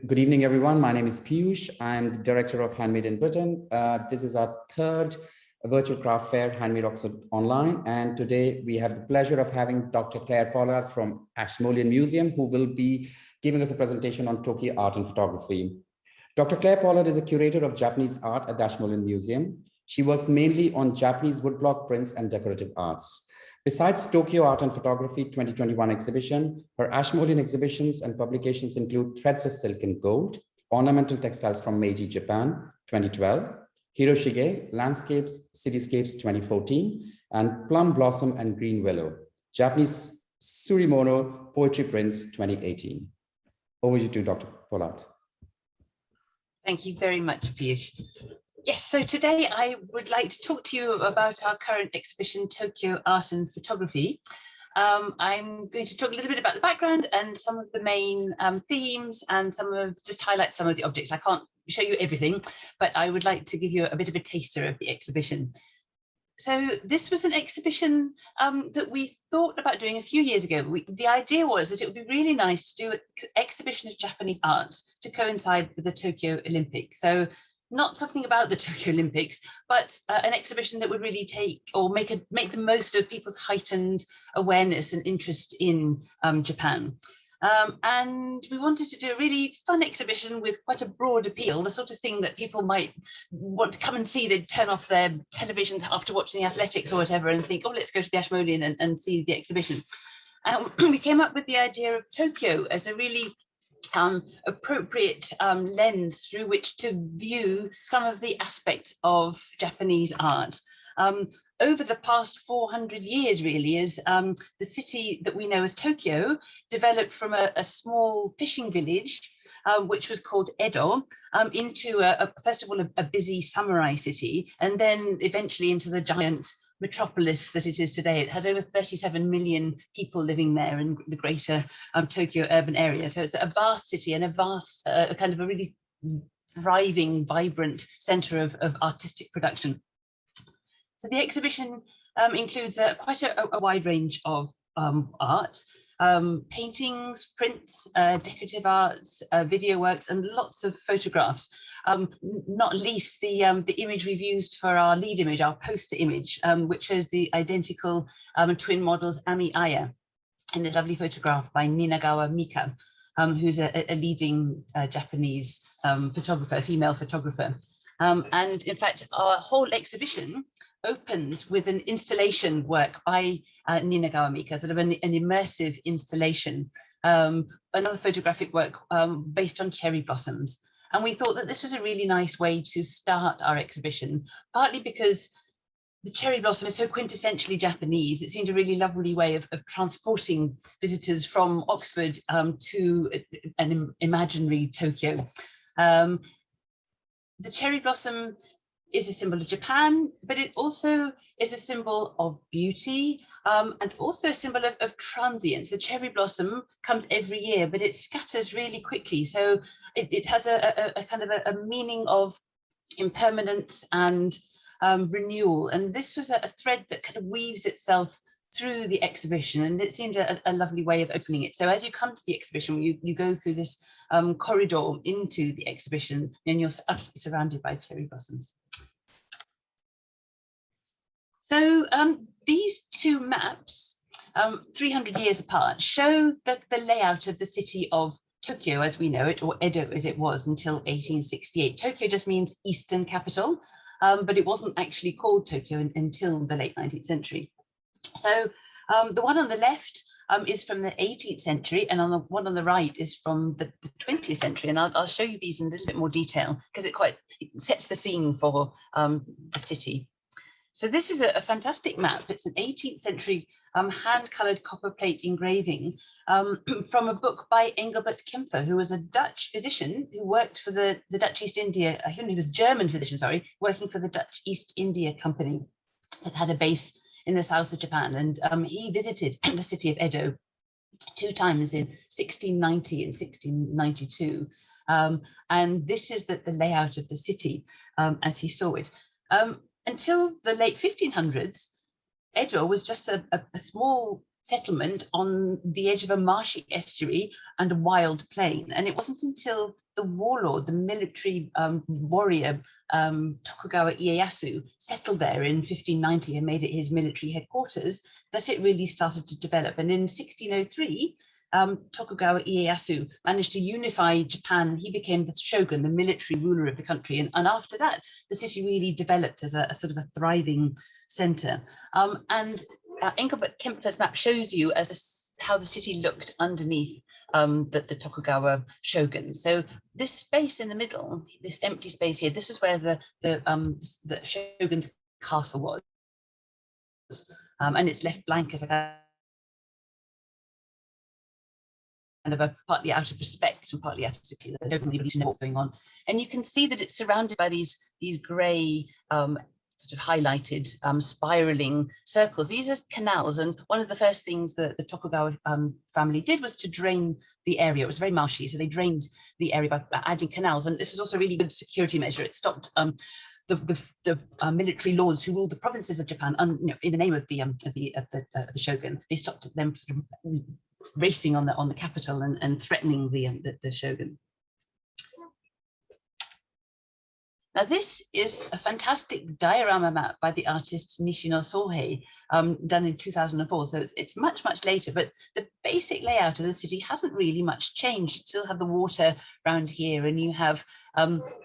Good evening, everyone. My name is Piyush. I'm the director of Handmade in Britain. This is our third virtual craft fair, Handmade Oxford Online. And today we have the pleasure of having Dr. Clare Pollard from Ashmolean Museum, who will be giving us a presentation on Tokyo art and photography. Dr. Clare Pollard is a curator of Japanese art at the Ashmolean Museum. She works mainly on Japanese woodblock prints and decorative arts. Besides Tokyo Art and Photography 2021 exhibition, her Ashmolean exhibitions and publications include Threads of Silk and Gold, Ornamental Textiles from Meiji, Japan, 2012, Hiroshige, Landscapes, Cityscapes, 2014, and Plum Blossom and Green Willow, Japanese Surimono Poetry Prints, 2018. Over to you, Dr. Pollard. Thank you very much, Piyush. Yes, so today I would like to talk to you about our current exhibition, Tokyo Art and Photography. I'm going to talk a little bit about the background and some of the main themes and just highlight some of the objects. I can't show you everything, but I would like to give you a bit of a taster of the exhibition. So this was an exhibition that we thought about doing a few years ago. The idea was that it would be really nice to do an exhibition of Japanese art to coincide with the Tokyo Olympics. So not something about the Tokyo Olympics, but an exhibition that would really take or make the most of people's heightened awareness and interest in Japan. And we wanted to do a really fun exhibition with quite a broad appeal, the sort of thing that people might want to come and see. They'd turn off their televisions after watching the athletics or whatever and think, oh, let's go to the Ashmolean and see the exhibition. We came up with the idea of Tokyo as a really appropriate lens through which to view some of the aspects of Japanese art. Over the past 400 years, really, as the city that we know as Tokyo developed from a small fishing village, which was called Edo, into first of all, a busy samurai city, and then eventually into the giant metropolis that it is today. It has over 37 million people living there in the greater Tokyo urban area. So it's a vast city and a vast, kind of a really thriving, vibrant center of artistic production. So the exhibition includes quite a wide range of art, paintings, prints, decorative arts, video works, and lots of photographs. Not least the image we've used for our lead image, our poster image, which shows the identical twin models Ami Aya in this lovely photograph by Ninagawa Mika, who's a leading Japanese photographer, female photographer. And in fact, our whole exhibition opens with an installation work by Ninagawa Mika, sort of an immersive installation, another photographic work based on cherry blossoms. And we thought that this was a really nice way to start our exhibition, partly because the cherry blossom is so quintessentially Japanese. It seemed a really lovely way of transporting visitors from Oxford to an imaginary Tokyo. The cherry blossom is a symbol of Japan, but it also is a symbol of beauty and also a symbol of transience. The cherry blossom comes every year, but it scatters really quickly. So it has a kind of a meaning of impermanence and renewal. And this was a thread that kind of weaves itself through the exhibition, and it seemed a lovely way of opening it. So as you come to the exhibition, you go through this corridor into the exhibition, and you're absolutely surrounded by cherry blossoms. So these two maps, 300 years apart, show the layout of the city of Tokyo as we know it, or Edo as it was until 1868. Tokyo just means Eastern capital, but it wasn't actually called Tokyo until the late 19th century. So the one on the left is from the 18th century, and the one on the right is from the 20th century. And I'll show you these in a little bit more detail because it sets the scene for the city. So this is a fantastic map. It's an 18th century hand-colored copper plate engraving from a book by Engelbert Kempfer, who was a Dutch physician who worked for the Dutch East India, I think he was a German physician, sorry, working for the Dutch East India Company that had a base in the south of Japan. And he visited the city of Edo 2 times in 1690 and 1692. And this is the layout of the city as he saw it. Until the late 1500s, Edo was just a small settlement on the edge of a marshy estuary and a wild plain. And it wasn't until the warlord, the military warrior Tokugawa Ieyasu, settled there in 1590 and made it his military headquarters, that it really started to develop. And in 1603, Tokugawa Ieyasu managed to unify Japan. He became the shogun, the military ruler of the country. And after that, the city really developed as a sort of a thriving center. Engelbert Kempfer's map shows you as how the city looked underneath the Tokugawa shogun. So this space in the middle, this empty space here, this is where the shogun's castle was. And it's left blank as a kind of a partly out of respect and partly out of security. They don't really know what's going on. And you can see that it's surrounded by these grey sort of highlighted spiraling circles. These are canals, and one of the first things that the Tokugawa family did was to drain the area. It was very marshy, so they drained the area by adding canals, and this was also a really good security measure. It stopped the military lords who ruled the provinces of Japan, in the name of the shogun. They stopped them sort of racing on the capital and threatening the shogun. Now, this is a fantastic diorama map by the artist Nishino Sohei, done in 2004. So it's much, much later, but the basic layout of the city hasn't really much changed. You still have the water around here, and you have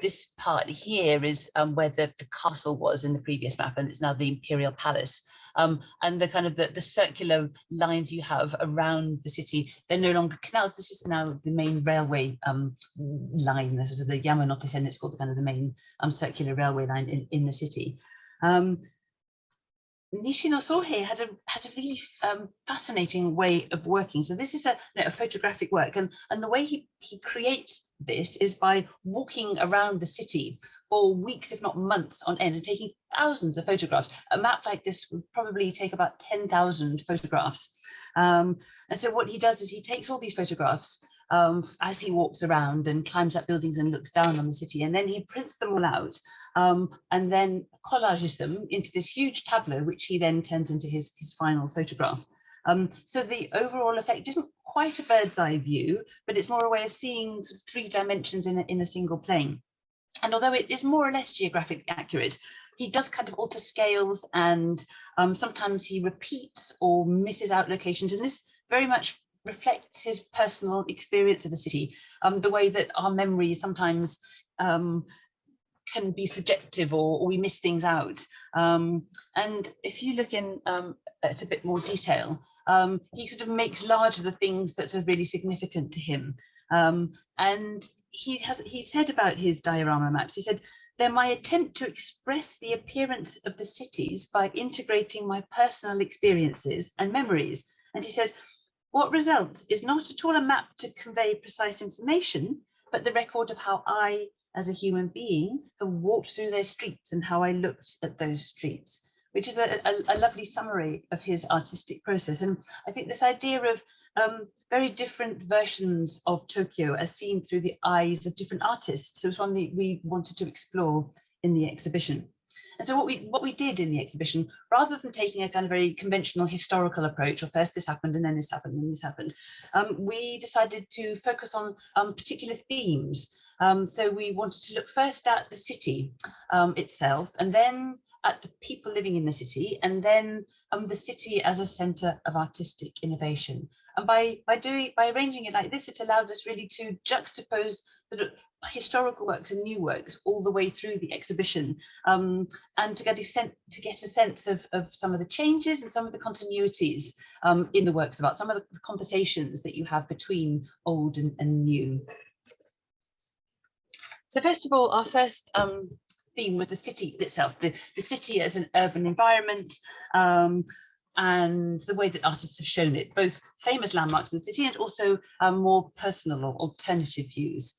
this part here is where the castle was in the previous map, and it's now the Imperial Palace. And the kind of the circular lines you have around the city, they're no longer canals. This is now the main railway line, the sort of the Yamanote-sen. It's called the kind of the main circular railway line in the city. Nishino Sohei has a really fascinating way of working. So this is a photographic work, and the way he creates this is by walking around the city for weeks, if not months on end, and taking thousands of photographs. A map like this would probably take about 10,000 photographs. And so what he does is he takes all these photographs as he walks around and climbs up buildings and looks down on the city, and then he prints them all out and then collages them into this huge tableau, which he then turns into his final photograph. So the overall effect isn't quite a bird's eye view, but it's more a way of seeing sort of 3 dimensions in a single plane. And although it is more or less geographically accurate, he does kind of alter scales, and sometimes he repeats or misses out locations. And this very much reflects his personal experience of the city, the way that our memory sometimes can be subjective, or we miss things out. And if you look in at a bit more detail, he sort of makes larger the things that are really significant to him. And he said about his diorama maps, he said, "They're my attempt to express the appearance of the cities by integrating my personal experiences and memories." And he says, "What results is not at all a map to convey precise information, but the record of how I, as a human being, have walked through their streets and how I looked at those streets," which is a lovely summary of his artistic process. And I think this idea of very different versions of Tokyo as seen through the eyes of different artists was one that we wanted to explore in the exhibition. And so what we did in the exhibition, rather than taking a kind of very conventional historical approach, or first this happened and then this happened and this happened, we decided to focus on particular themes. So we wanted to look first at the city itself, and then at the people living in the city, and then the city as a centre of artistic innovation. And by arranging it like this, it allowed us really to juxtapose the historical works and new works all the way through the exhibition, and to get a sense of some of the changes and some of the continuities in the works of art, some of the conversations that you have between old and new. So first of all, our first theme was the city itself, the city as an urban environment, and the way that artists have shown it, both famous landmarks in the city and also more personal or alternative views.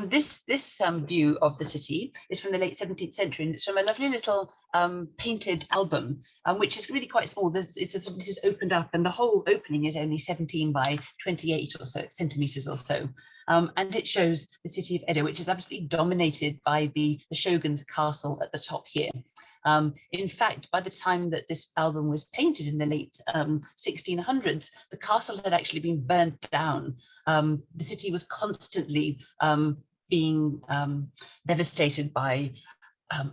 This view of the city is from the late 17th century, and it's from a lovely little painted album, which is really quite small. This is opened up, and the whole opening is only 17 by 28 or so centimeters or so. And it shows the city of Edo, which is absolutely dominated by the shogun's castle at the top here. In fact, by the time that this album was painted in the late 1600s, the castle had actually been burnt down. The city was constantly being devastated by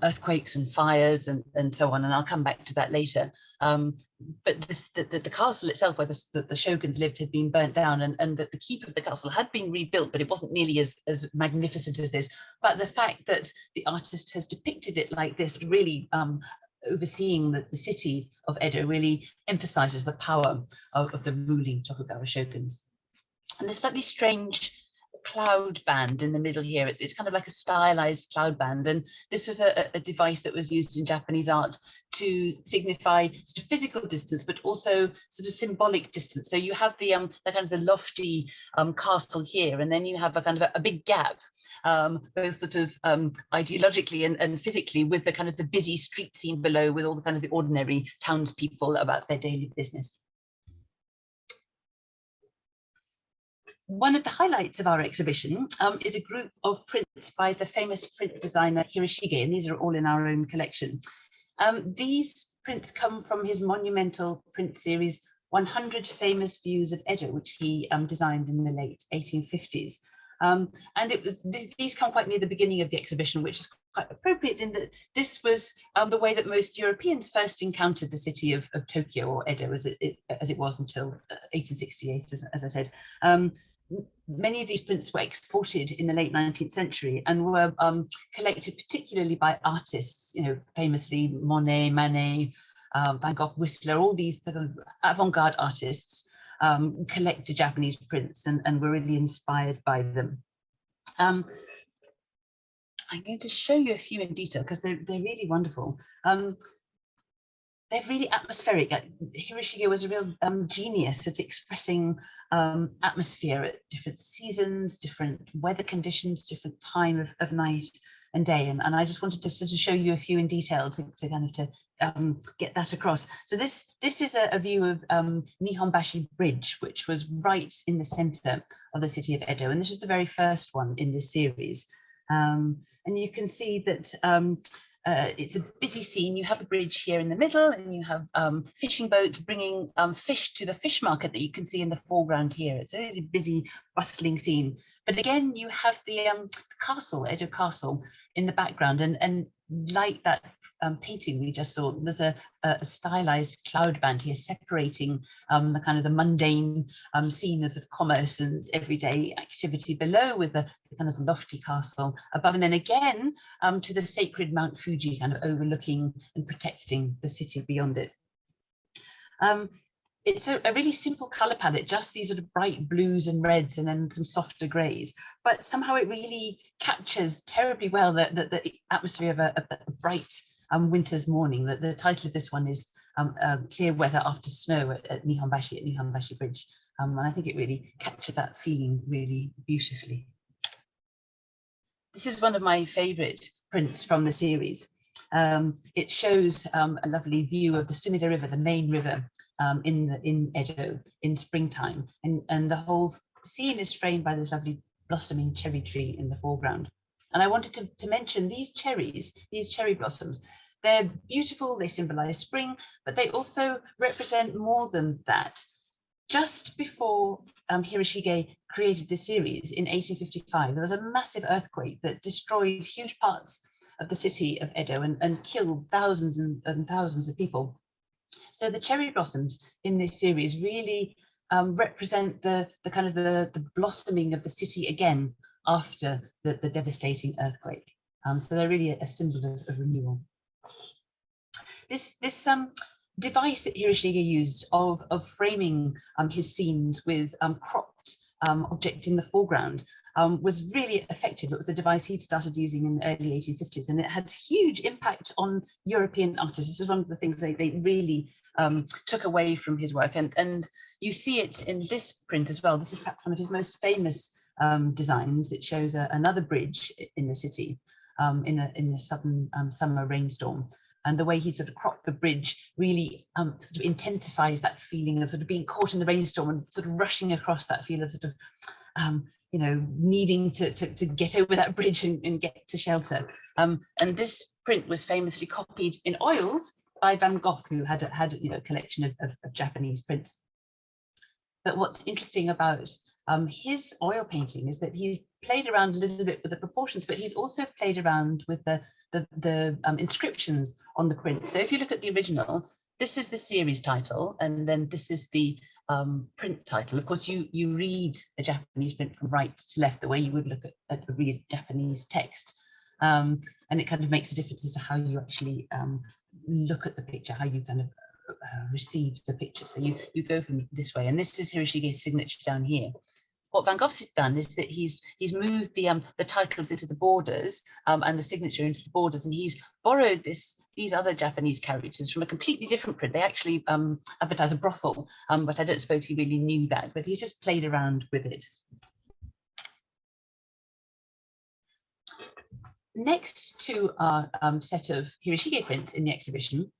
earthquakes and fires and so on, and I'll come back to that later. But the castle itself, where the shoguns lived, had been burnt down, and that the keep of the castle had been rebuilt, but it wasn't nearly as magnificent as this. But the fact that the artist has depicted it like this, really overseeing the city of Edo, really emphasizes the power of the ruling Tokugawa shoguns. And the slightly strange cloud band in the middle here, it's kind of like a stylized cloud band, and this was a device that was used in Japanese art to signify sort of physical distance, but also sort of symbolic distance. So you have the kind of the lofty castle here, and then you have a kind of a big gap, both sort of ideologically and physically, with the kind of the busy street scene below, with all the kind of the ordinary townspeople about their daily business. One of the highlights of our exhibition is a group of prints by the famous print designer Hiroshige, and these are all in our own collection. These prints come from his monumental print series, 100 Famous Views of Edo, which he designed in the late 1850s. And it was these come quite near the beginning of the exhibition, which is quite appropriate in that this was the way that most Europeans first encountered the city of Tokyo, or Edo as it was until 1868, as I said. Many of these prints were exported in the late 19th century and were collected particularly by artists, you know, famously Monet, Manet, Van Gogh, Whistler, all these sort of avant-garde artists collected Japanese prints and were really inspired by them. I'm going to show you a few in detail because they're really wonderful. They're really atmospheric. Hiroshige was a real genius at expressing atmosphere at different seasons, different weather conditions, different time of night and day. And I just wanted to sort of show you a few in detail to kind of get that across. So this is a view of Nihombashi Bridge, which was right in the center of the city of Edo. And this is the very first one in this series. And you can see that it's a busy scene. You have a bridge here in the middle, and you have fishing boats bringing fish to the fish market that you can see in the foreground here. It's a really busy, bustling scene. But again, you have the castle, Edo Castle, in the background, and like that painting we just saw, there's a stylized cloud band here separating the kind of the mundane scene of commerce and everyday activity below, with the kind of lofty castle above, and then again to the sacred Mount Fuji kind of overlooking and protecting the city beyond it. It's a really simple color palette, just these sort of bright blues and reds and then some softer grays, but somehow it really captures terribly well the atmosphere of a bright winter's morning. The title of this one is Clear Weather After Snow at Nihombashi Bridge. And I think it really captured that feeling really beautifully. This is one of my favorite prints from the series. It shows a lovely view of the Sumida River, the main river, in Edo in springtime, and the whole scene is framed by this lovely blossoming cherry tree in the foreground. And I wanted to mention these cherry blossoms. They're beautiful, they symbolize spring, but they also represent more than that. Just before Hiroshige created this series in 1855, there was a massive earthquake that destroyed huge parts of the city of Edo and killed thousands and thousands of people. So the cherry blossoms in this series really represent the kind of the blossoming of the city again after the devastating earthquake. So they're really a symbol of renewal. This device that Hiroshige used of framing his scenes with cropped objects in the foreground was really effective. It was a device he'd started using in the early 1850s, and it had huge impact on European artists. This is one of the things they really took away from his work, and you see it in this print as well. This is perhaps one of his most famous designs. It shows another bridge in the city in a sudden summer rainstorm. And the way he sort of cropped the bridge really sort of intensifies that feeling of sort of being caught in the rainstorm and sort of rushing across that feel of sort of, you know, needing to get over that bridge and get to shelter. And this print was famously copied in oils by Van Gogh, who had a collection of Japanese prints. But what's interesting about his oil painting is that he's played around a little bit with the proportions, but he's also played around with the inscriptions on the print. So if you look at the original, this is the series title, and then this is the print title. Of course, you read a Japanese print from right to left, the way you would look at a real Japanese text. And it kind of makes a difference as to how you actually look at the picture, how you kind of receive the picture. So you go from this way, and this is Hiroshige's signature down here. What Van Gogh's done is that he's moved the titles into the borders and the signature into the borders, and he's borrowed these other Japanese characters from a completely different print. They actually advertise a brothel, but I don't suppose he really knew that, but he's just played around with it. Next to our set of Hiroshige prints in the exhibition,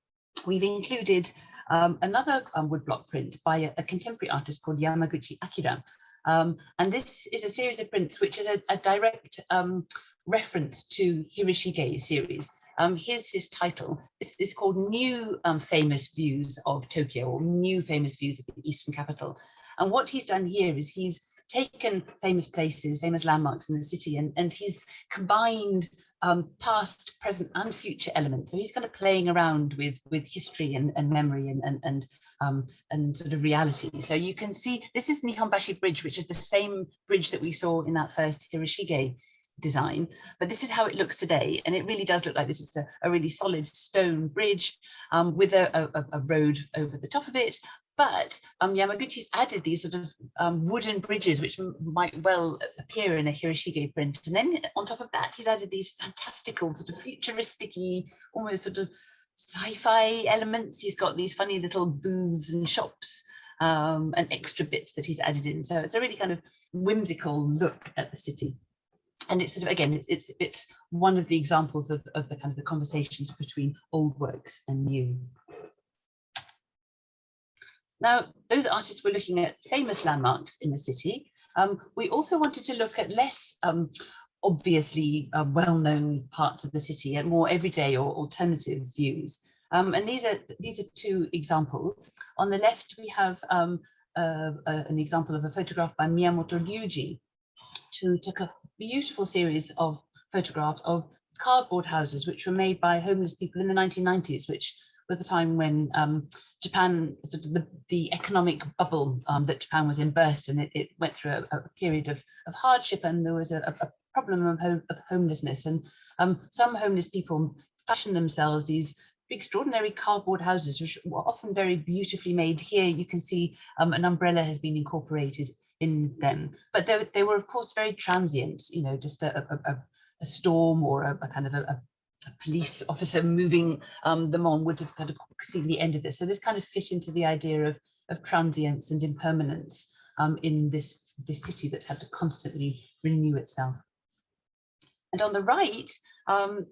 we've included another woodblock print by a contemporary artist called Yamaguchi Akira. And this is a series of prints which is a direct reference to Hiroshige's series. Here's his title. It's called New Famous Views of Tokyo, or New Famous Views of the Eastern Capital. And what he's done here is he's taken famous places, famous landmarks in the city, and he's combined past, present, and future elements. So he's kind of playing around with history and memory and sort of reality. So you can see this is Nihombashi Bridge, which is the same bridge that we saw in that first Hiroshige design, but this is how it looks today, and it really does look like this is a really solid stone bridge with a road over the top of it. But Yamaguchi's added these sort of wooden bridges, which might well appear in a Hiroshige print. And then on top of that, he's added these fantastical sort of futuristic-y, almost sort of sci-fi elements. He's got these funny little booths and shops and extra bits that he's added in. So it's a really kind of whimsical look at the city. And it's sort of, again, it's one of the examples of the kind of the conversations between old works and new. Now, those artists were looking at famous landmarks in the city. We also wanted to look at less obviously well-known parts of the city, and more everyday or alternative views. And these are two examples. On the left, we have an example of a photograph by Miyamoto Ryuji, who took a beautiful series of photographs of cardboard houses, which were made by homeless people in the 1990s, which was the time when Japan, sort of the economic bubble that Japan was in burst, and it went through a period of hardship, and there was a problem of homelessness. And some homeless people fashioned themselves these extraordinary cardboard houses, which were often very beautifully made. Here you can see an umbrella has been incorporated in them, but they were of course very transient, you know, just a storm or a kind of a police officer moving them on would have kind of seen the end of this. So this kind of fit into the idea of transience and impermanence in this city that's had to constantly renew itself. And on the right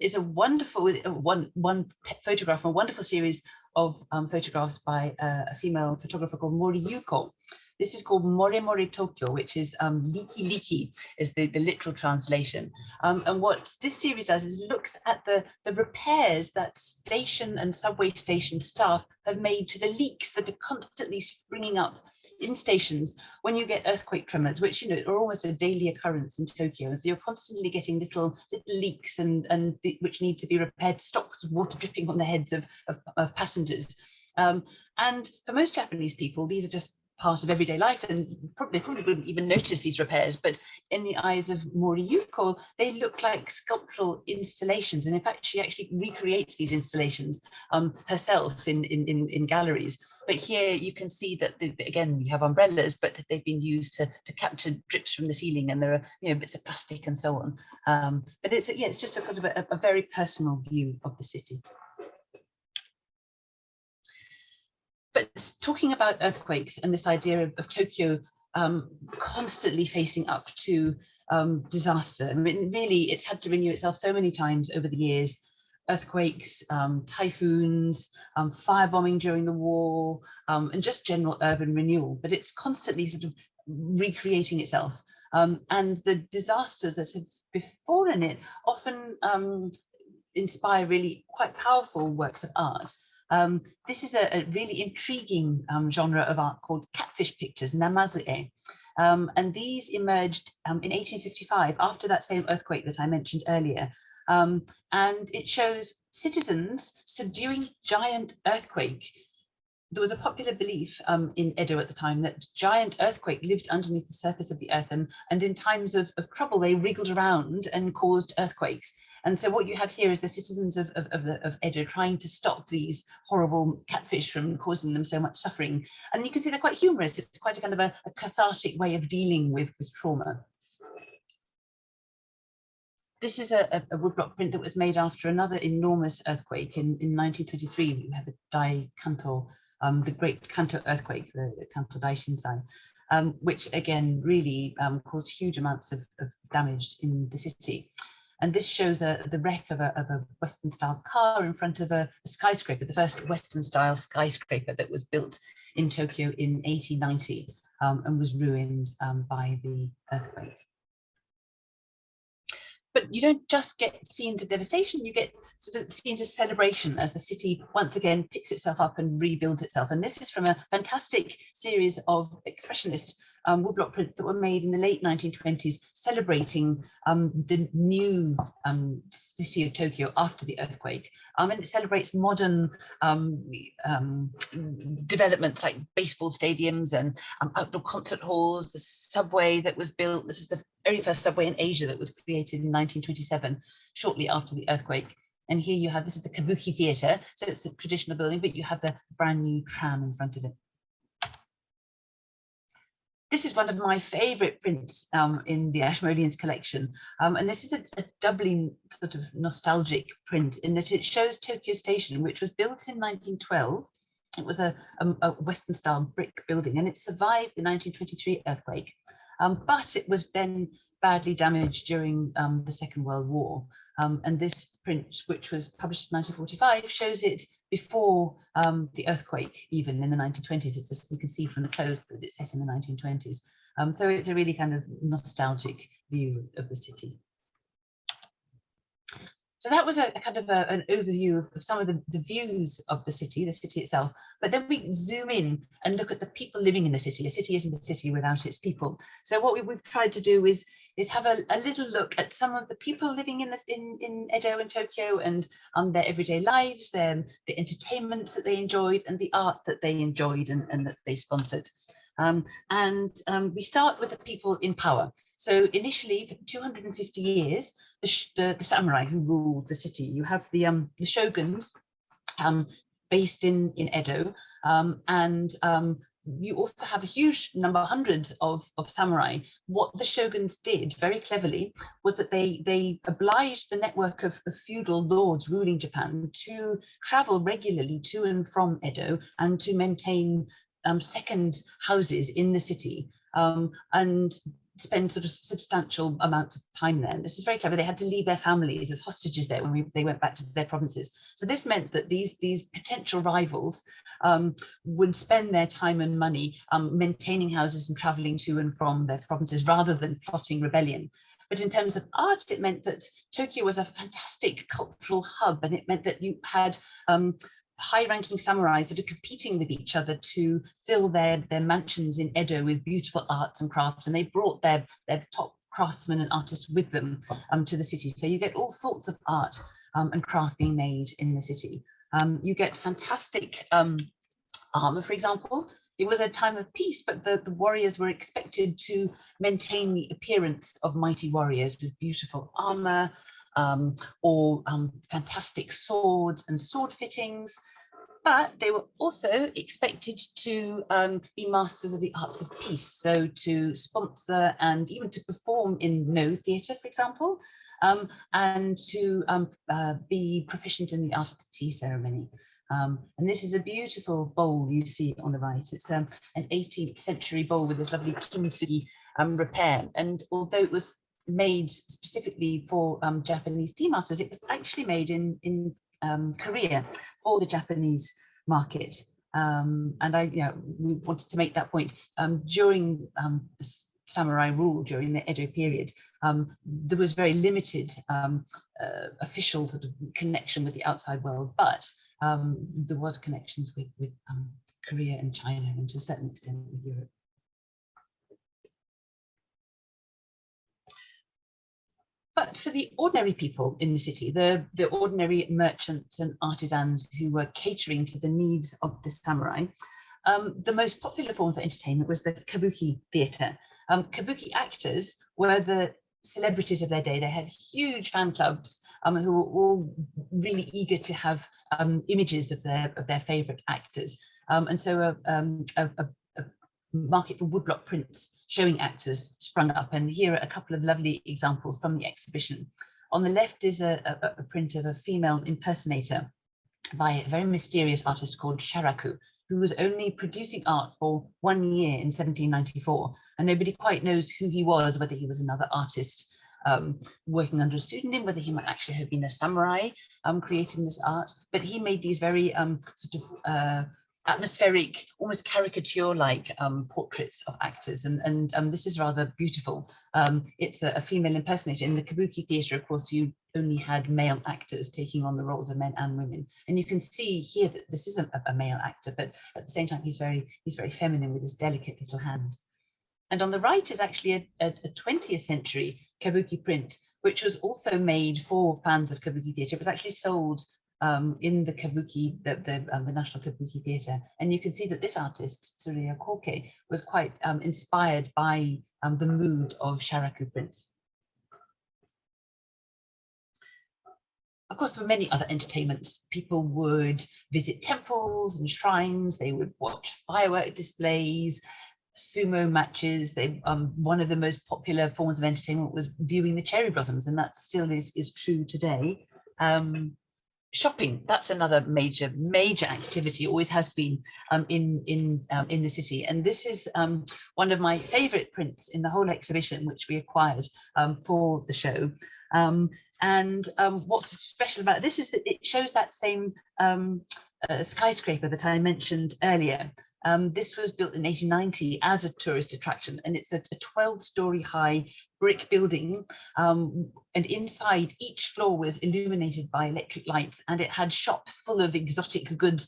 is a wonderful one photograph from a wonderful series of photographs by a female photographer called Moriyuko. This is called Morimori Tokyo, which is Liki Liki is the literal translation. And what this series does is looks at the repairs that station and subway station staff have made to the leaks that are constantly springing up in stations when you get earthquake tremors, which, you know, are almost a daily occurrence in Tokyo. And so you're constantly getting little leaks which need to be repaired, stocks of water dripping on the heads of passengers. And for most Japanese people, these are just part of everyday life, and they probably wouldn't even notice these repairs, but in the eyes of Moriyuko, they look like sculptural installations. And in fact, she actually recreates these installations herself in galleries. But here you can see that again, you have umbrellas, but they've been used to capture drips from the ceiling, and there are, you know, bits of plastic and so on. But it's just a kind of a very personal view of the city. But talking about earthquakes and this idea of Tokyo constantly facing up to disaster, I mean, really, it's had to renew itself so many times over the years. Earthquakes, typhoons, firebombing during the war, and just general urban renewal. But it's constantly sort of recreating itself. And the disasters that have befallen it often inspire really quite powerful works of art. This is a really intriguing genre of art called catfish pictures, namazu-e. And these emerged in 1855 after that same earthquake that I mentioned earlier. And it shows citizens subduing giant earthquake. There was a popular belief in Edo at the time that giant earthquake lived underneath the surface of the earth, and in times of trouble, they wriggled around and caused earthquakes. And so what you have here is the citizens of Edo trying to stop these horrible catfish from causing them so much suffering. And you can see they're quite humorous. It's quite a kind of a cathartic way of dealing with trauma. This is a woodblock print that was made after another enormous earthquake in 1923. We have the Dai Kanto, the Great Kanto earthquake, the Kanto Daishinsai, which again really caused huge amounts of damage in the city. And this shows the wreck of a Western-style car in front of a skyscraper, the first Western-style skyscraper that was built in Tokyo in 1890 and was ruined by the earthquake. But you don't just get scenes of devastation, you get sort of scenes of celebration as the city once again picks itself up and rebuilds itself. And this is from a fantastic series of expressionist woodblock prints that were made in the late 1920s, celebrating the new city of Tokyo after the earthquake. And it celebrates modern developments like baseball stadiums and outdoor concert halls, the subway that was built. This is the very first subway in Asia that was created in 1927, shortly after the earthquake. And here you have, this is the Kabuki Theatre, so it's a traditional building, but you have the brand new tram in front of it. This is one of my favorite prints in the Ashmoleans collection. And this is a doubly sort of nostalgic print in that it shows Tokyo Station, which was built in 1912. It was a Western style brick building, and it survived the 1923 earthquake. But it was then badly damaged during the Second World War. And this print, which was published in 1945, shows it before the earthquake, even in the 1920s. It's just, you can see from the clothes that it's set in the 1920s. So it's a really kind of nostalgic view of the city. So that was a kind of an overview of some of the views of the city itself. But then we zoom in and look at the people living in the city. A city isn't a city without its people. So what we've tried to do is have a little look at some of the people living in Edo and Tokyo, and their everyday lives, the entertainment that they enjoyed, and the art that they enjoyed and that they sponsored. We start with the people in power. So initially, for 250 years, the samurai who ruled the city. You have the shoguns based in Edo, you also have a huge number, hundreds of samurai. What the shoguns did very cleverly was that they obliged the network of feudal lords ruling Japan to travel regularly to and from Edo and to maintain second houses in the city and spend sort of substantial amounts of time there. And this is very clever. They had to leave their families as hostages there when they went back to their provinces. So this meant that these potential rivals would spend their time and money maintaining houses and traveling to and from their provinces rather than plotting rebellion. But in terms of art, it meant that Tokyo was a fantastic cultural hub, and it meant that you had high-ranking samurais that are competing with each other to fill their mansions in Edo with beautiful arts and crafts, and they brought their top craftsmen and artists with them to the city. So you get all sorts of art and craft being made in the city. You get fantastic armor, for example. It was a time of peace, but the warriors were expected to maintain the appearance of mighty warriors with beautiful armor, or fantastic swords and sword fittings, but they were also expected to be masters of the arts of peace, so to sponsor and even to perform in no theatre, for example, and to be proficient in the art of the tea ceremony. And this is a beautiful bowl you see on the right. It's an 18th century bowl with this lovely kintsugi repair, and although it was made specifically for Japanese tea masters, it was actually made in Korea for the Japanese market. And we wanted to make that point. During the samurai rule during the Edo period, there was very limited official sort of connection with the outside world, but there was connections with Korea and China, and to a certain extent with Europe. But for the ordinary people in the city, the ordinary merchants and artisans who were catering to the needs of the samurai, the most popular form for entertainment was the kabuki theatre. Kabuki actors were the celebrities of their day. They had huge fan clubs who were all really eager to have images of their favourite actors. And so a market for woodblock prints showing actors sprung up, and here are a couple of lovely examples from the exhibition. On the left is a print of a female impersonator by a very mysterious artist called Sharaku, who was only producing art for 1 year in 1794, and nobody quite knows who he was, whether he was another artist working under a pseudonym, whether he might actually have been a samurai creating this art, but he made these very sort of atmospheric, almost caricature-like portraits of actors, and this is rather beautiful. It's a female impersonator. In the kabuki theatre, of course, you only had male actors taking on the roles of men and women, and you can see here that this is a male actor, but at the same time he's very feminine with his delicate little hand. And on the right is actually a 20th century kabuki print, which was also made for fans of kabuki theatre. It was actually sold in the kabuki, the National Kabuki Theatre, and you can see that this artist, Tsuruya Koke, was quite inspired by the mood of Sharaku prints. Of course, there were many other entertainments. People would visit temples and shrines. They would watch firework displays, sumo matches. One of the most popular forms of entertainment was viewing the cherry blossoms, and that still is true today. Shopping, that's another major activity, always has been in the city. And this is one of my favorite prints in the whole exhibition, which we acquired for the show. And what's special about this is that it shows that same skyscraper that I mentioned earlier. This was built in 1890 as a tourist attraction, and it's a 12-story high brick building, and inside each floor was illuminated by electric lights, and it had shops full of exotic goods,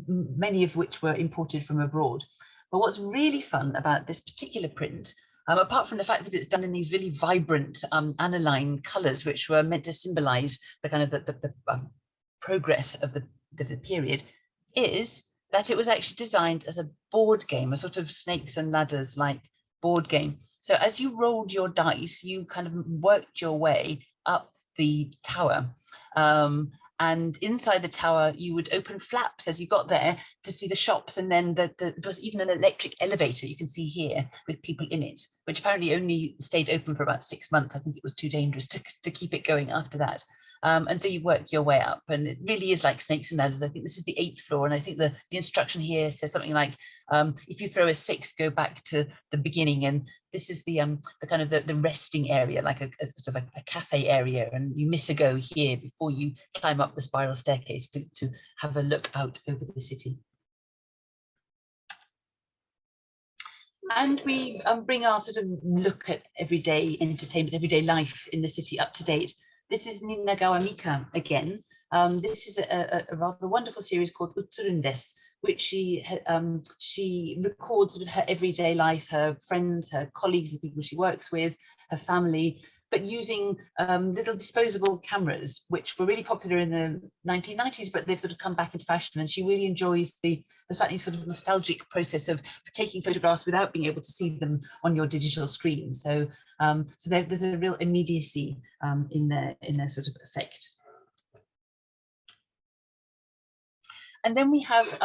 many of which were imported from abroad. But what's really fun about this particular print, apart from the fact that it's done in these really vibrant aniline colours, which were meant to symbolise the kind of the progress of the period, is that it was actually designed as a board game, a sort of snakes and ladders like board game. So as you rolled your dice, you kind of worked your way up the tower. And inside the tower, you would open flaps as you got there to see the shops. And then there was even an electric elevator you can see here with people in it, which apparently only stayed open for about 6 months. I think it was too dangerous to keep it going after that. And so you work your way up, and it really is like snakes and ladders. I think this is the 8th floor, and I think the instruction here says something like, if you throw a 6, go back to the beginning. And this is the kind of the resting area, like a sort of a cafe area, and you miss a go here before you climb up the spiral staircase to have a look out over the city. And we bring our sort of look at everyday entertainment, everyday life in the city up to date. This is Ninagawa Mika again. This is a rather wonderful series called Utsurundes, which she records sort of her everyday life, her friends, her colleagues, the people she works with, her family, but using little disposable cameras, which were really popular in the 1990s, but they've sort of come back into fashion. And she really enjoys the slightly sort of nostalgic process of taking photographs without being able to see them on your digital screen. So, there's a real immediacy in their sort of effect. And then we have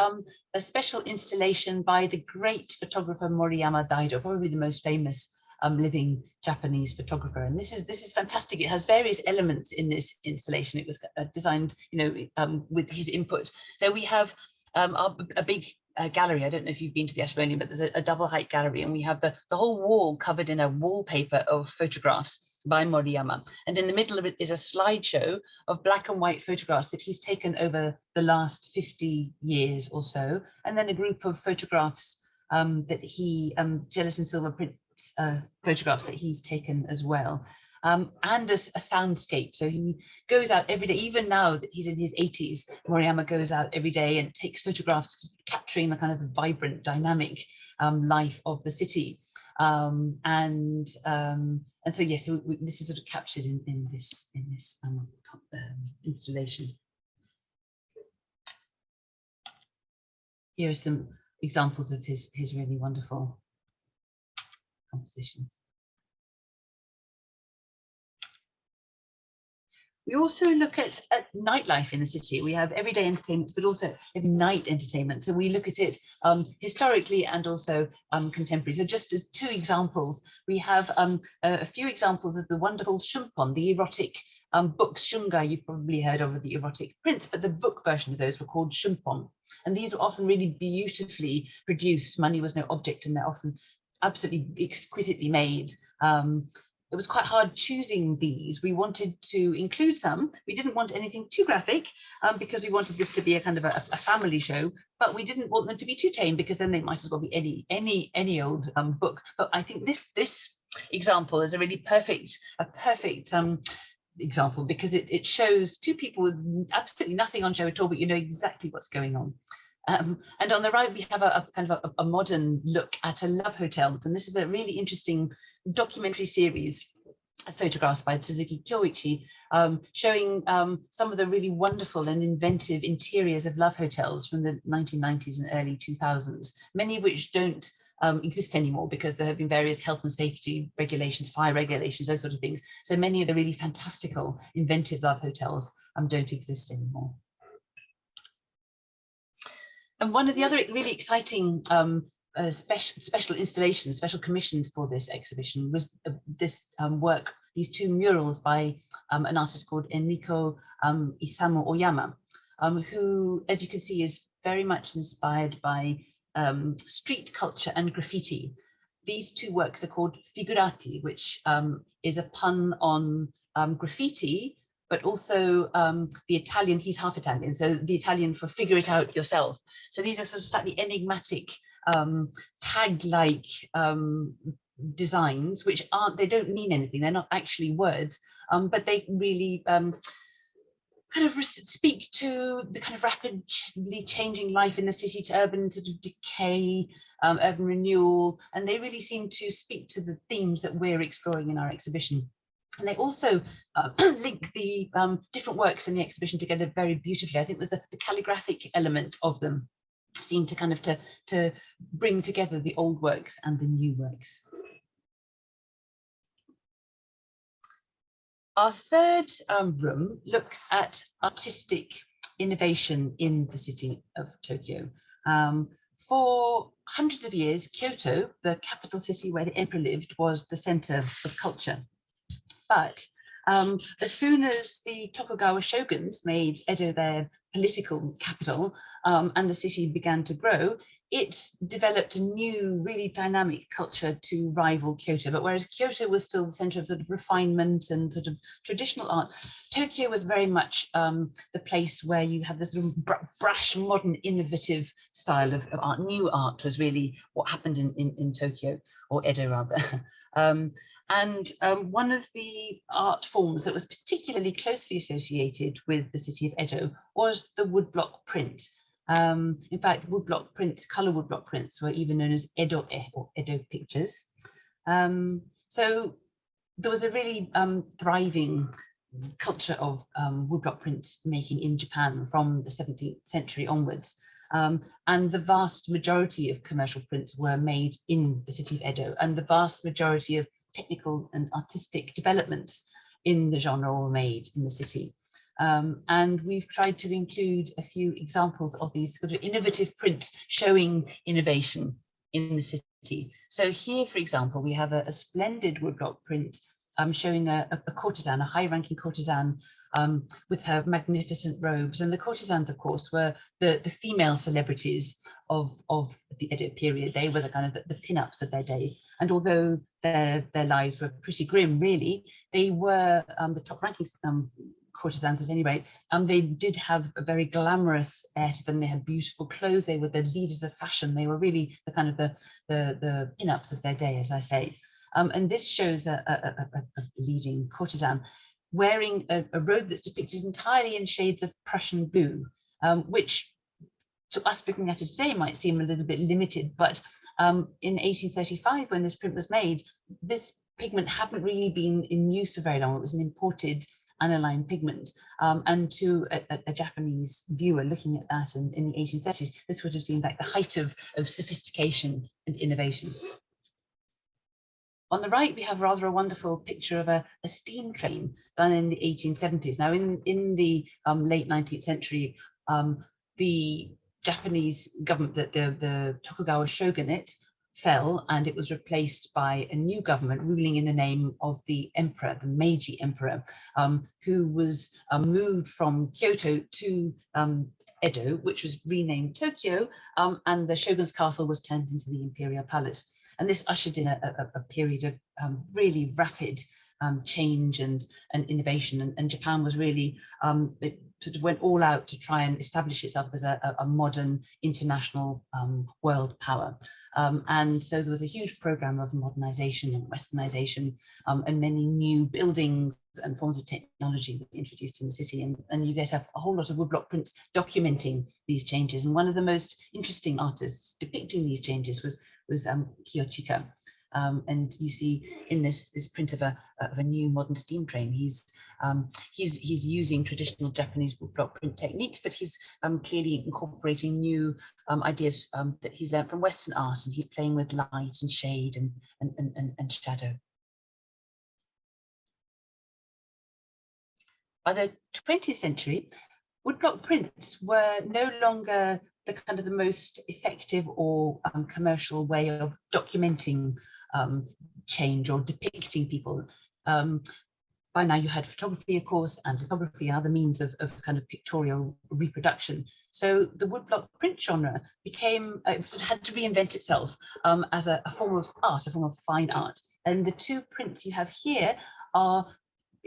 a special installation by the great photographer Moriyama Daida, probably the most famous living Japanese photographer. And this is fantastic. It has various elements in this installation. It was designed, with his input. So we have a big gallery. I don't know if you've been to the Ashmolean, but there's a double height gallery, and we have the whole wall covered in a wallpaper of photographs by Moriyama. And in the middle of it is a slideshow of black and white photographs that he's taken over the last 50 years or so. And then a group of photographs that he gelatin silver photographs that he's taken as well. And a soundscape. So he goes out every day, even now that he's in his 80s, Moriyama goes out every day and takes photographs capturing the kind of the vibrant, dynamic life of the city. And so yes, this is sort of captured in this installation. Here are some examples of his really wonderful compositions. We also look at nightlife in the city. We have everyday entertainments, but also night entertainment. So we look at it historically and also contemporary. So just as two examples, we have a few examples of the wonderful shumpon, the erotic books. Shunga, you've probably heard of the erotic prints, but the book version of those were called shumpon. And these were often really beautifully produced. Money was no object, and they're often absolutely exquisitely made. It was quite hard choosing these. We wanted to include some. We didn't want anything too graphic because we wanted this to be a kind of a family show, but we didn't want them to be too tame because then they might as well be any old book. But I think this example is a really perfect example because it shows two people with absolutely nothing on show at all, but you know exactly what's going on. And on the right, we have a kind of a modern look at a love hotel. And this is a really interesting documentary series of photographs by Suzuki Kyoichi, showing some of the really wonderful and inventive interiors of love hotels from the 1990s and early 2000s, many of which don't exist anymore because there have been various health and safety regulations, fire regulations, those sort of things. So many of the really fantastical, inventive love hotels don't exist anymore. And one of the other really exciting special installations, special commissions for this exhibition was this work, these two murals by an artist called Enrico Isamu Oyama, who, as you can see, is very much inspired by street culture and graffiti. These two works are called Figurati, which is a pun on graffiti, but also the Italian, he's half Italian, so the Italian for figure it out yourself. So these are sort of slightly enigmatic, tag-like designs, which they don't mean anything, they're not actually words, but they really kind of speak to the kind of rapidly changing life in the city, to urban sort of decay, urban renewal, and they really seem to speak to the themes that we're exploring in our exhibition. And they also link the different works in the exhibition together very beautifully. I think there's the calligraphic element of them seem to kind of to bring together the old works and the new works. Our third room looks at artistic innovation in the city of Tokyo. For hundreds of years, Kyoto, the capital city where the emperor lived, was the center of culture. But as soon as the Tokugawa shoguns made Edo their political capital and the city began to grow, it developed a new, really dynamic culture to rival Kyoto. But whereas Kyoto was still the center of sort of refinement and sort of traditional art, Tokyo was very much the place where you have this sort of brash, modern, innovative style of art. New art was really what happened in Tokyo, or Edo rather. One of the art forms that was particularly closely associated with the city of Edo was the woodblock print. In fact, woodblock prints, color woodblock prints, were even known as Edo-e, or Edo pictures. So there was a really thriving culture of woodblock print making in Japan from the 17th century onwards. And the vast majority of commercial prints were made in the city of Edo, and the vast majority of technical and artistic developments in the genre were made in the city. And we've tried to include a few examples of these sort of innovative prints showing innovation in the city. So here, for example, we have a splendid woodblock print showing a courtesan, a high-ranking courtesan with her magnificent robes. And the courtesans, of course, were the female celebrities of the Edo period. They were the kind of the pin-ups of their day. And although their lives were pretty grim, really, they were the top-ranking courtesans at any rate. They did have a very glamorous air to them. They had beautiful clothes. They were the leaders of fashion. They were really the kind of the pin-ups of their day, as I say. And this shows a leading courtesan wearing a robe that's depicted entirely in shades of Prussian blue, which to us looking at it today might seem a little bit limited, but in 1835, when this print was made, this pigment hadn't really been in use for very long. It was an imported aniline pigment. And to a Japanese viewer looking at that in the 1830s, this would have seemed like the height of sophistication and innovation. On the right, we have rather a wonderful picture of a steam train done in the 1870s. Now, in the late 19th century, the Japanese government, the Tokugawa shogunate, fell, and it was replaced by a new government ruling in the name of the emperor, the Meiji emperor, who was moved from Kyoto to Edo, which was renamed Tokyo, and the shogun's castle was turned into the imperial palace. And this ushered in a period of really rapid change and innovation, and Japan was really, it sort of went all out to try and establish itself as a modern international world power. And so there was a huge program of modernization and westernization, and many new buildings and forms of technology were introduced in the city, and you get a whole lot of woodblock prints documenting these changes. And one of the most interesting artists depicting these changes was Kiyochika. And you see in this print of a new modern steam train, he's using traditional Japanese woodblock print techniques, but he's clearly incorporating new ideas that he's learned from Western art, and he's playing with light and shade and shadow. By the 20th century, woodblock prints were no longer the most effective or commercial way of documenting change or depicting people. By now you had photography, of course, and lithography, other means of kind of pictorial reproduction. So the woodblock print genre became, sort of had to reinvent itself as a form of art, a form of fine art. And the two prints you have here are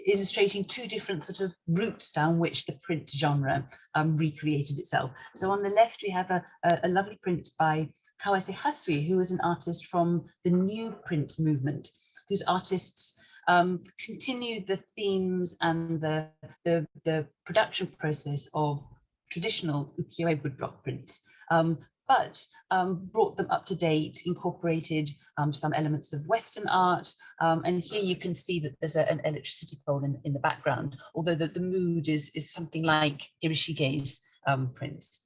illustrating two different sort of routes down which the print genre recreated itself. So on the left, we have a lovely print by Kawase Hasui, who was an artist from the new print movement, whose artists continued the themes and the production process of traditional ukiyo-e woodblock prints, but brought them up to date, incorporated some elements of Western art. And here you can see that there's an electricity pole in the background, although the mood is something like Hirishige's prints.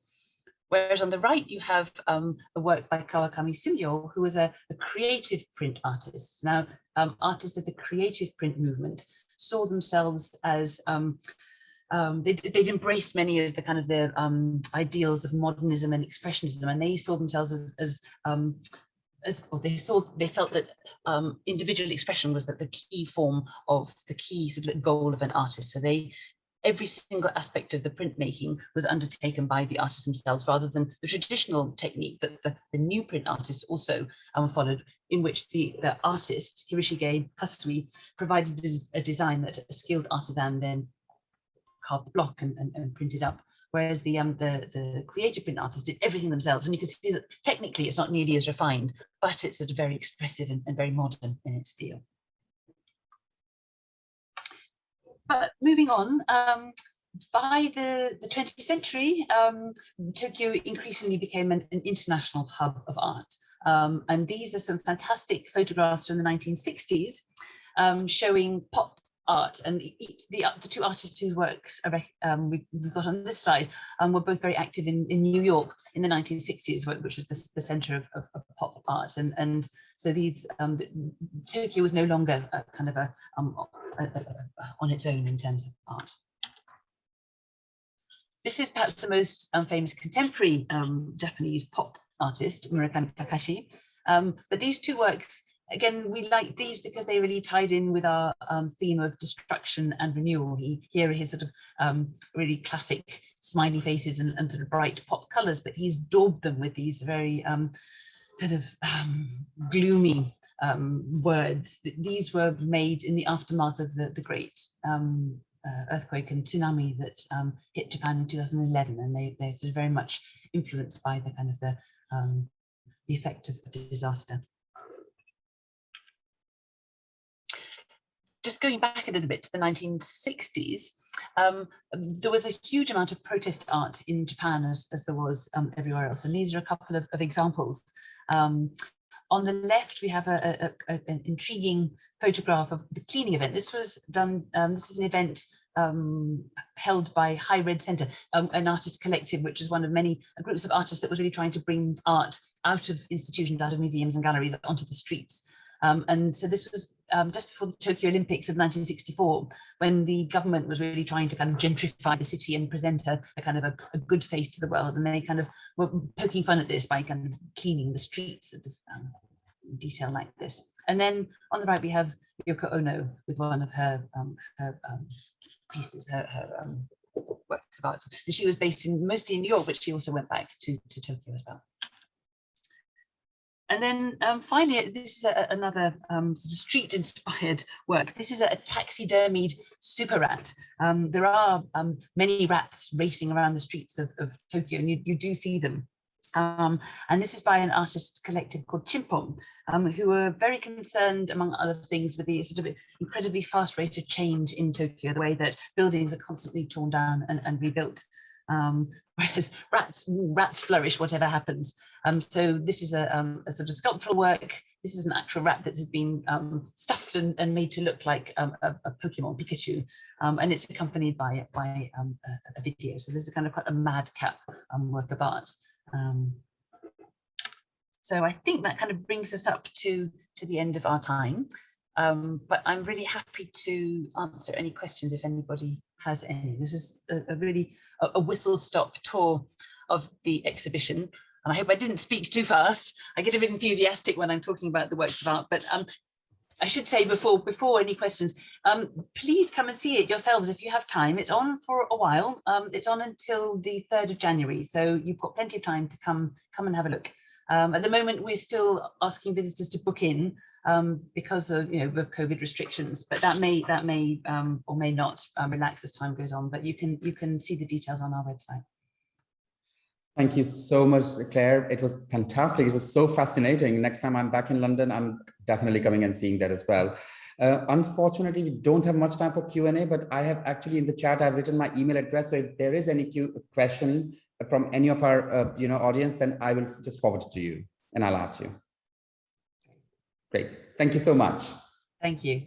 Whereas on the right, you have a work by Kawakami Suyo, who was a creative print artist. Now, artists of the creative print movement saw themselves as they'd embraced many of the kind of the ideals of modernism and expressionism, and they saw themselves they felt that individual expression was the key form of the key sort of goal of an artist. So every single aspect of the printmaking was undertaken by the artists themselves, rather than the traditional technique that the new print artists also followed, in which the artist, Hirishige Hasui, provided a design that a skilled artisan then carved the block and printed up. Whereas the creative print artists did everything themselves. And you can see that technically it's not nearly as refined, but it's sort of very expressive and very modern in its feel. But moving on, by the 20th century, Tokyo increasingly became an international hub of art. And these are some fantastic photographs from the 1960s showing pop art. And the two artists whose works we've got on this slide were both very active in New York in the 1960s, which was the center of pop art. And so these, Tokyo was no longer kind of on its own in terms of art. This is perhaps the most famous contemporary Japanese pop artist, Murakami Takashi. But these two works, again, we like these because they really tied in with our theme of destruction and renewal. Here are his sort of really classic smiley faces and sort of bright pop colors, but he's daubed them with these very kind of gloomy words. These were made in the aftermath of the great earthquake and tsunami that hit Japan in 2011, and they're sort of very much influenced by the kind of the effect of disaster. just going back a little bit to the 1960s, there was a huge amount of protest art in Japan, as there was everywhere else. And these are a couple of examples. On the left, we have an intriguing photograph of the cleaning event. This was done, this is an event held by High Red Centre, an artist collective, which is one of many groups of artists that was really trying to bring art out of institutions, out of museums and galleries, onto the streets. And so this was just before the Tokyo Olympics of 1964, when the government was really trying to kind of gentrify the city and present a kind of a good face to the world. And they kind of were poking fun at this by kind of cleaning the streets of the, detail like this. And then on the right, we have Yoko Ono with one of her pieces, her works of art. And she was based mostly in New York, but she also went back to Tokyo as well. And then finally, this is another sort of street-inspired work. This is a taxidermied super rat. There are many rats racing around the streets of Tokyo, and you do see them. And this is by an artist collective called Chimpong, who are very concerned, among other things, with the sort of incredibly fast rate of change in Tokyo, the way that buildings are constantly torn down and rebuilt. Whereas rats flourish whatever happens. So this is a sort of sculptural work. This is an actual rat that has been stuffed and made to look like a Pokemon, Pikachu, and it's accompanied by a video. So this is kind of quite a madcap work of art. So I think that kind of brings us up to the end of our time. But I'm really happy to answer any questions if anybody has any. This is a really whistle-stop tour of the exhibition. And I hope I didn't speak too fast. I get a bit enthusiastic when I'm talking about the works of art, but I should say before any questions, please come and see it yourselves if you have time. It's on for a while. It's on until the 3rd of January. So you've got plenty of time to come and have a look. At the moment, we're still asking visitors to book in because of of COVID restrictions, but that may or may not relax as time goes on. But you can see the details on our website. Thank you so much, Claire. It was fantastic. It was so fascinating. Next time I'm back in London, I'm definitely coming and seeing that as well. Unfortunately, we don't have much time for Q&A, but I have actually in the chat, I've written my email address. So if there is any question from any of our audience, then I will just forward it to you and I'll ask you. Great. Thank you so much. Thank you.